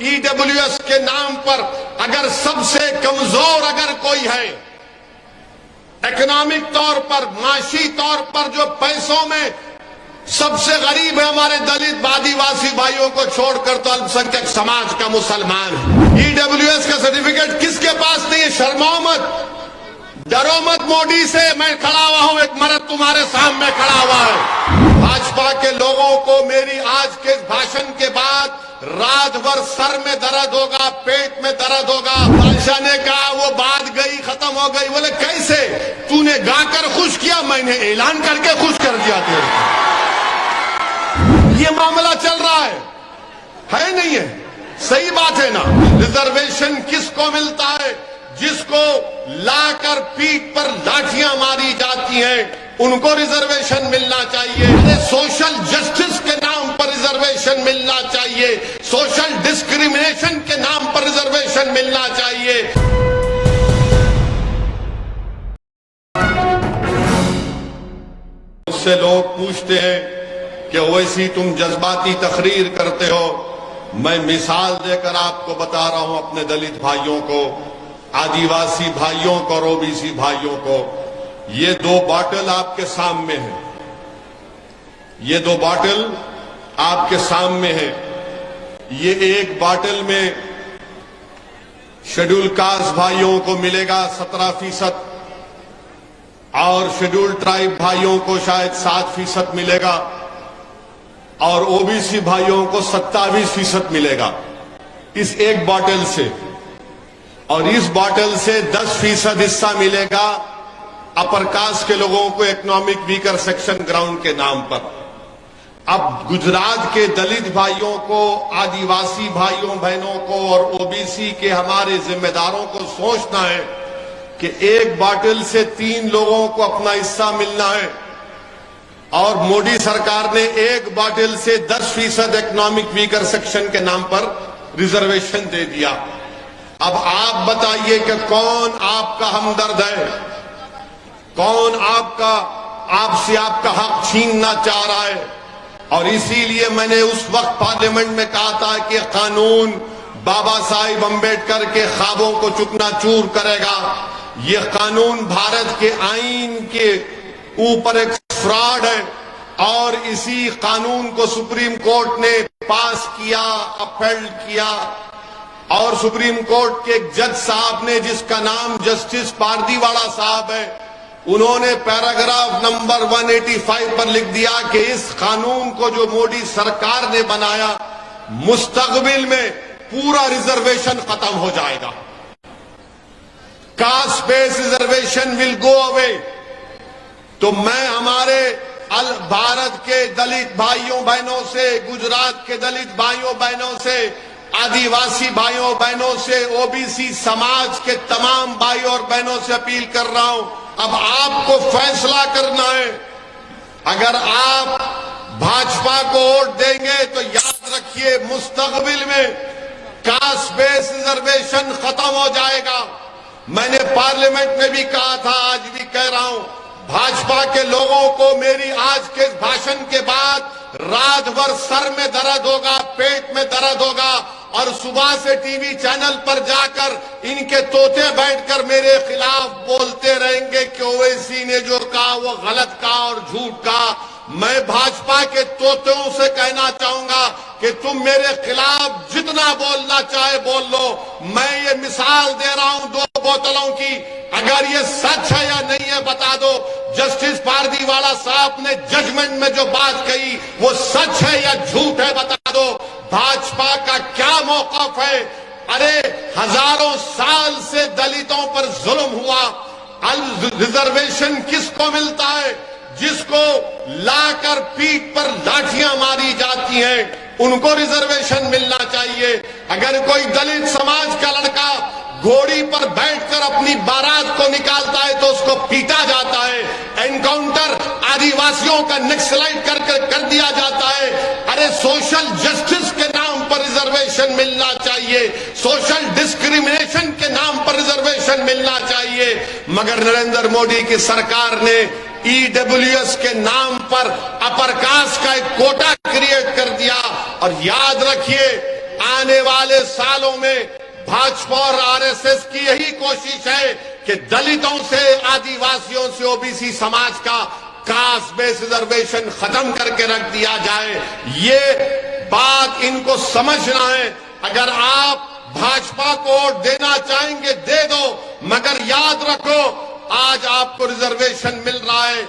EWS के नाम पर अगर सबसे कमजोर अगर कोई है, इकोनॉमिक तौर पर, माशी तौर पर जो पैसों में सबसे गरीब है हमारे दलित आदिवासी भाइयों को छोड़कर, तो अल्पसंख्यक समाज का मुसलमान है। ईडब्ल्यूएस का सर्टिफिकेट किसके पास नहीं है? शर्माओ मत, डरो मत मोदी से। मैं खड़ा हुआ हूं, एक मर्द तुम्हारे सामने खड़ा हुआ है। भाजपा के लोगों को मेरी आज के भाषण के बाद रात भर सर में दर्द होगा, पेट में दर्द होगा। बादशाह ने कहा वो बात गई, खत्म हो गई। बोले कैसे? तूने गाकर खुश किया, मैंने ऐलान करके खुश कर दिया तेरे। ये मामला चल रहा है नहीं है? सही बात है ना? रिजर्वेशन किसको मिलता है? जिसको लाकर पीठ पर लाठियां मारी जाती हैं, उनको रिजर्वेशन मिलना चाहिए। सोशल जस्टिस के नाम पर रिजर्वेशन मिलना चाहिए, सोशल डिस्क्रिमिनेशन के नाम पर रिजर्वेशन मिलना चाहिए। उससे लोग पूछते हैं कि ओवैसी तुम जज्बाती तकरीर करते हो। मैं मिसाल देकर आपको बता रहा हूं अपने दलित भाइयों को, आदिवासी भाइयों को और ओबीसी भाइयों को। ये दो बॉटल आपके सामने है, ये दो बॉटल आपके सामने है। ये एक बॉटल में शेड्यूल कास्ट भाइयों को मिलेगा 17% और शेड्यूल ट्राइब भाइयों को शायद 7% मिलेगा और ओबीसी भाइयों को 27% मिलेगा इस एक बॉटल से। और इस बॉटल से 10% हिस्सा मिलेगा अपर कास्ट के लोगों को, इकोनॉमिक वीकर सेक्शन ग्राउंड के नाम पर। अब गुजरात के दलित भाइयों को, आदिवासी भाइयों बहनों को और ओबीसी के हमारे जिम्मेदारों को सोचना है कि एक बॉटल से 3 लोगों को अपना हिस्सा मिलना है और मोदी सरकार ने एक बॉटल से 10% इकोनॉमिक वीकर सेक्शन के नाम पर रिजर्वेशन दे दिया। अब आप बताइए कि कौन आपका हमदर्द है? कौन आपसे आपका हक छीनना चाह रहा है? और इसीलिए मैंने उस वक्त पार्लियामेंट में कहा था कि कानून बाबा साहिब अंबेडकर के ख्वाबों को चूकनाचूर करेगा। यह कानून भारत के आईन के ऊपर एक फ्रॉड है और इसी कानून को सुप्रीम कोर्ट ने पास किया, अपहेल्ड किया। और सुप्रीम कोर्ट के एक जज साहब ने, जिसका नाम जस्टिस पारदीवाला साहब है, उन्होंने पैराग्राफ नंबर 185 पर लिख दिया कि इस कानून को जो मोदी सरकार ने बनाया, मुस्तकबिल में पूरा रिजर्वेशन खत्म हो जाएगा। Caste based reservation will go away. तो मैं हमारे भारत के दलित भाइयों बहनों से, गुजरात के दलित भाइयों बहनों से, आदिवासी भाइयों बहनों से, ओबीसी समाज के तमाम भाइयों और बहनों से अपील कर रहा हूं, अब आपको फैसला करना है। अगर आप भाजपा को वोट देंगे तो याद रखिए मुस्तकबिल में कास्ट बेस्ड रिजर्वेशन खत्म हो जाएगा। मैंने पार्लियामेंट में भी कहा था, आज भी कह रहा हूं, भाजपा के लोगों को मेरी आज के भाषण के बाद रात भर सर में दर्द होगा, पेट में दर्द होगा और सुबह से टीवी चैनल पर जाकर इनके तोते बैठकर मेरे खिलाफ बोलते रहेंगे कि ओवैसी ने जो कहा वो गलत कहा और झूठ कहा। मैं भाजपा के तोतों से कहना चाहूंगा कि तुम मेरे खिलाफ जितना बोलना चाहे बोल लो। मैं ये मिसाल दे रहा हूं 2 बोतलों की, अगर ये सच है या नहीं है बता दो। जस्टिस पारदीवाला साहब ने जजमेंट में जो बात कही वो सच है या झूठ है बता दो। भाजपा का क्या मौकफ है? अरे हजारों साल से दलितों पर जुल्म हुआ। रिजर्वेशन किसको मिलता है? जिसको लाकर पीठ पर लाठियां मारी जाती हैं, उनको रिजर्वेशन मिलना चाहिए। अगर कोई दलित समाज का लड़का घोड़ी पर बैठकर अपनी बारात को निकालता है तो उसको पीटा जाता है। एनकाउंटर आदिवासियों का नक्सलाइट कर दिया जाता है। अरे सोशल जस्टिस के नाम पर रिजर्वेशन मिलना चाहिए, सोशल डिस्क्रिमिनेशन के नाम पर रिजर्वेशन मिलना चाहिए। मगर नरेंद्र मोदी की सरकार ने ईडब्ल्यूएस के नाम पर अपर कास्ट का एक कोटा क्रिएट कर दिया। और याद रखिए आने वाले सालों में भाजपा और आरएसएस की यही कोशिश है कि दलितों से, आदिवासियों से, ओबीसी समाज का कास्ट बेस्ड रिजर्वेशन खत्म करके रख दिया जाए। ये बात इनको समझना है। अगर आप भाजपा को वोट देना चाहेंगे दे दो, मगर याद रखो आज आपको रिजर्वेशन मिल रहा है,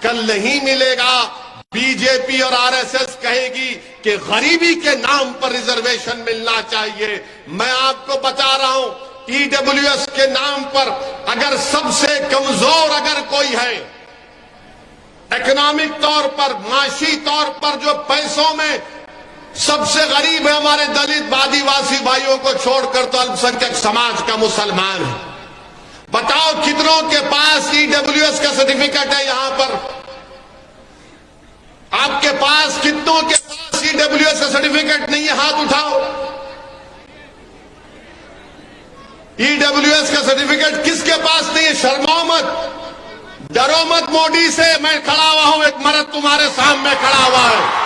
कल नहीं मिलेगा। बीजेपी और आरएसएस कहेगी कि गरीबी के नाम पर रिजर्वेशन मिलना चाहिए। मैं आपको बता रहा हूं, ईडब्ल्यूएस के नाम पर अगर सबसे कमजोर अगर कोई है, इकोनॉमिक तौर पर, माशी तौर पर जो पैसों में सबसे गरीब है हमारे दलित आदिवासी भाइयों को छोड़कर, तो अल्पसंख्यक समाज का मुसलमान है। बताओ कितनों के पास ईडब्ल्यूएस का सर्टिफिकेट है? यहां पर आपके पास कितनों के पास ईडब्ल्यूएस का सर्टिफिकेट नहीं है? हाथ उठाओ। ईडब्ल्यूएस का सर्टिफिकेट किसके पास नहीं है? शर्माओ मत, डरो मत मोदी से। मैं खड़ा हुआ हूं, एक मर्द तुम्हारे सामने खड़ा हुआ है।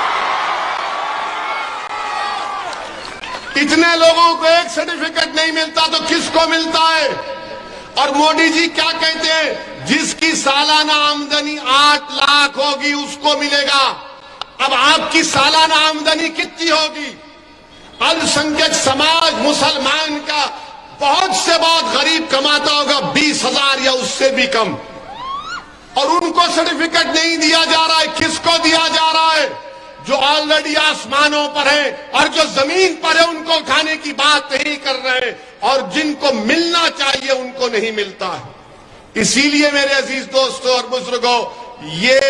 इतने लोगों को एक सर्टिफिकेट नहीं मिलता तो किसको मिलता है? और मोदी जी क्या कहते हैं? जिसकी सालाना आमदनी 8 लाख होगी उसको मिलेगा। अब आपकी सालाना आमदनी कितनी होगी? अल्पसंख्यक समाज मुसलमान का बहुत से बहुत गरीब कमाता होगा 20,000 या उससे भी कम, और उनको सर्टिफिकेट नहीं दिया जा रहा है। किसको दिया जा रहा है? जो ऑलरेडी आसमानों पर है और जो जमीन पर है उनको खाने की बात नहीं कर रहे, और जिनको मिलना चाहिए उनको नहीं मिलता है। इसीलिए मेरे अजीज दोस्तों और बुजुर्गों, ये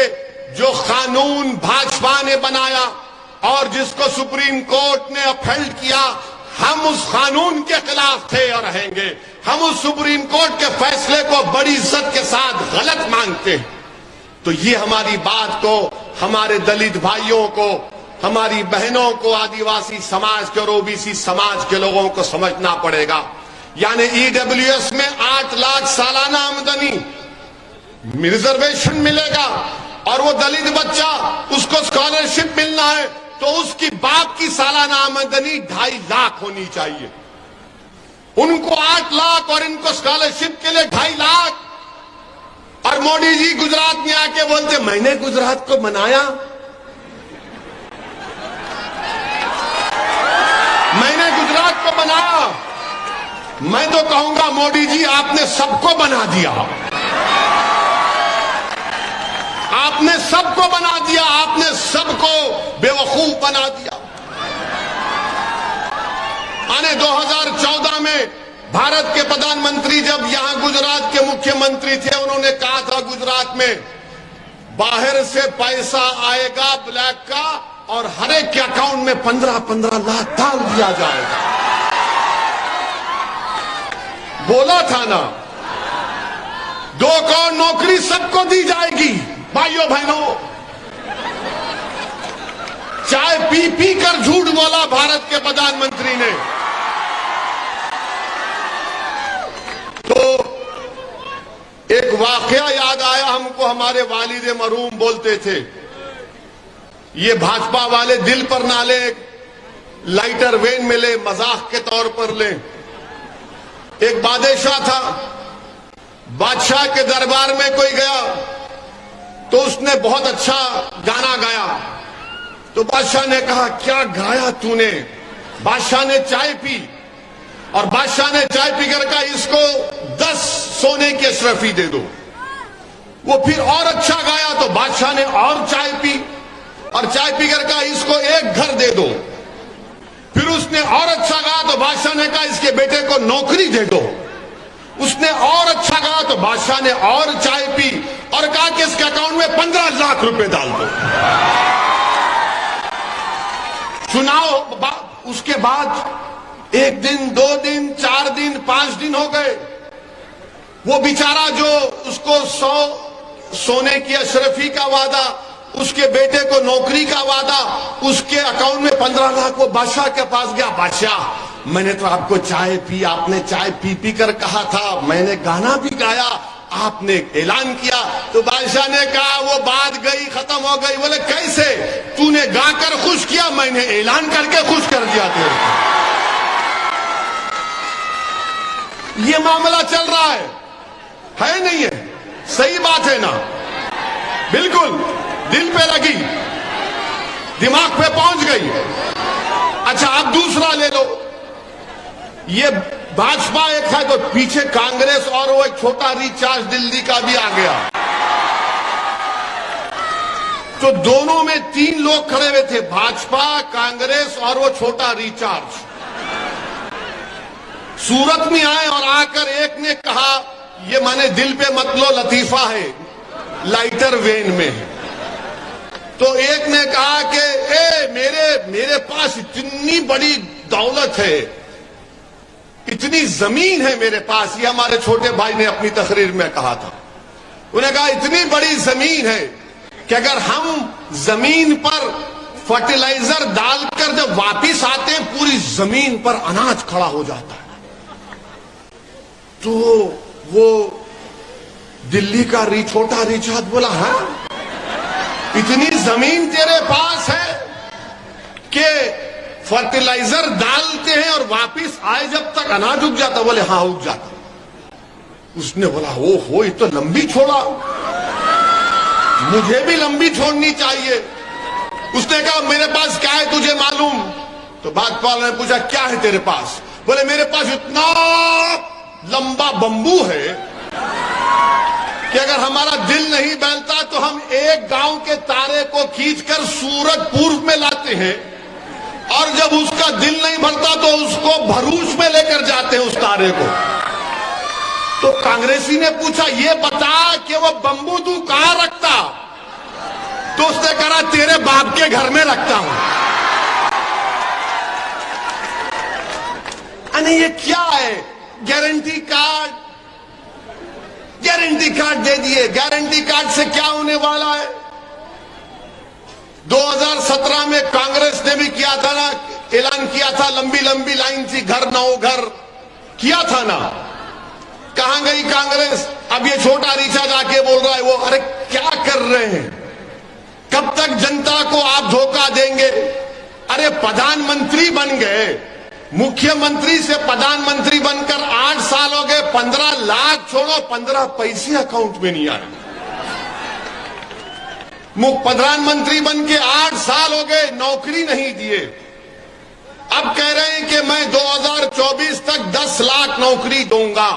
जो कानून भाजपा ने बनाया और जिसको सुप्रीम कोर्ट ने अपहेल्ड किया, हम उस कानून के खिलाफ थे और रहेंगे। हम उस सुप्रीम कोर्ट के फैसले को बड़ी इज्जत के साथ गलत मानते हैं। तो ये हमारी बात को हमारे दलित भाइयों को, हमारी बहनों को, आदिवासी समाज के और ओबीसी समाज के लोगों को समझना पड़ेगा। यानी ईडब्ल्यूएस में 8 लाख सालाना आमदनी रिजर्वेशन मिलेगा, और वो दलित बच्चा उसको स्कॉलरशिप मिलना है तो उसकी बाप की सालाना आमदनी 2.5 लाख होनी चाहिए। उनको 8 लाख और इनको स्कॉलरशिप के लिए 2.5 लाख। और मोदी जी गुजरात में आके बोलते मैंने गुजरात को बनाया, मैंने गुजरात को बनाया। मैं तो कहूंगा मोदी जी आपने सबको बना दिया, आपने सबको बना दिया, आपने सबको बेवकूफ बना दिया। आने 2014 में भारत के प्रधानमंत्री जब यहां गुजरात के मुख्यमंत्री थे, उन्होंने कहा था गुजरात में बाहर से पैसा आएगा ब्लैक का और हर एक के अकाउंट में 15-15 लाख डाल दिया जाएगा। बोला था ना, 2 करोड़ नौकरी सबको दी जाएगी। भाइयों बहनों, चाय पी पी कर झूठ बोला भारत के प्रधानमंत्री ने। तो एक वाकया याद आया हमको, हमारे वालिद मरहूम बोलते थे, ये भाजपा वाले दिल पर ना ले, लाइटर वेन में ले, मजाक के तौर पर ले। एक बादशाह था, बादशाह के दरबार में कोई गया तो उसने बहुत अच्छा गाना गाया। तो बादशाह ने कहा क्या गाया तूने? बादशाह ने चाय पी, और बादशाह ने चाय पीकर कहा इसको 10 सोने की अशरफी दे दो। वो फिर और अच्छा गाया तो बादशाह ने और चाय पी, और चाय पीकर कहा इसको 1 घर दे दो। फिर उसने और अच्छा गाया तो बादशाह ने कहा इसके बेटे को नौकरी दे दो। उसने और अच्छा कहा तो बादशाह ने और चाय पी और कहा कि इसके अकाउंट में 15 लाख रुपए डाल दो। चुनाव, उसके बाद 1 दिन, 2 दिन, 4 दिन, 5 दिन हो गए। वो बेचारा जो उसको 100 सोने की अशरफी का वादा, उसके बेटे को नौकरी का वादा, उसके अकाउंट में 15 लाख, वो बादशाह के पास गया। बादशाह, मैंने तो आपको चाय पी, आपने चाय पी पी कर कहा था, मैंने गाना भी गाया, आपने ऐलान किया। तो बादशाह ने कहा वो बात गई, खत्म हो गई। बोले कैसे? तूने गाकर खुश किया, मैंने ऐलान करके खुश कर दिया तेरे। ये मामला चल रहा है नहीं है? सही बात है ना? बिल्कुल दिल पे लगी, दिमाग पे पहुंच गई। अच्छा, अब दूसरा ले लो। ये भाजपा एक है तो पीछे कांग्रेस और वो एक छोटा रिचार्ज दिल्ली का भी आ गया। तो दोनों में 3 लोग खड़े हुए थे, भाजपा, कांग्रेस और वो छोटा रिचार्ज। सूरत में आए और आकर एक ने कहा, ये माने दिल पे मत लो, लतीफा है, लाइटर वेन में है। तो एक ने कहा कि मेरे पास इतनी बड़ी दौलत है, इतनी जमीन है मेरे पास। ये हमारे छोटे भाई ने अपनी तकरीर में कहा था। उन्होंने कहा इतनी बड़ी जमीन है कि अगर हम जमीन पर फर्टिलाइजर डालकर जब वापिस आते हैं, पूरी जमीन पर अनाज खड़ा हो जाता है। तो वो दिल्ली का छोटा रिचार्ज बोला, हाँ इतनी जमीन तेरे पास है कि फर्टिलाइजर डालते हैं और वापिस आए जब तक अनाज उग जाता? बोले हाँ उग जाता। उसने बोला ओहो, ये तो लंबी छोड़ा, मुझे भी लंबी छोड़नी चाहिए। उसने कहा मेरे पास क्या है तुझे मालूम? तो बागपाल ने पूछा क्या है तेरे पास? बोले मेरे पास इतना लंबा बंबू है कि अगर हमारा दिल नहीं बहलता तो हम एक गांव के तारे को खींचकर सूरज पूर्व में लाते हैं, और जब उसका दिल नहीं भरता तो उसको भरूच में लेकर जाते हैं उस तारे को। तो कांग्रेसी ने पूछा ये बता कि वो बंबू तू कहां रखता? तो उसने कहा तेरे बाप के घर में रखता हूं। अरे ये क्या है? गारंटी कार्ड दे दिए। गारंटी कार्ड से क्या होने वाला है? 2017 में कांग्रेस ने भी किया था ना, ऐलान किया था, लंबी लंबी लाइन थी, घर ना हो घर, किया था ना। कहां गई कांग्रेस? अब ये छोटा रिचार्ज आके बोल रहा है वो, अरे क्या कर रहे हैं? कब तक जनता को आप धोखा देंगे? अरे प्रधानमंत्री बन गए, मुख्यमंत्री से प्रधानमंत्री बनकर 8 साल हो गए, 15 लाख छोड़ो 15 पैसे अकाउंट में नहीं आए। प्रधानमंत्री बन के 8 साल हो गए, नौकरी नहीं दिए। अब कह रहे हैं कि मैं 2024 तक 10 लाख नौकरी दूंगा।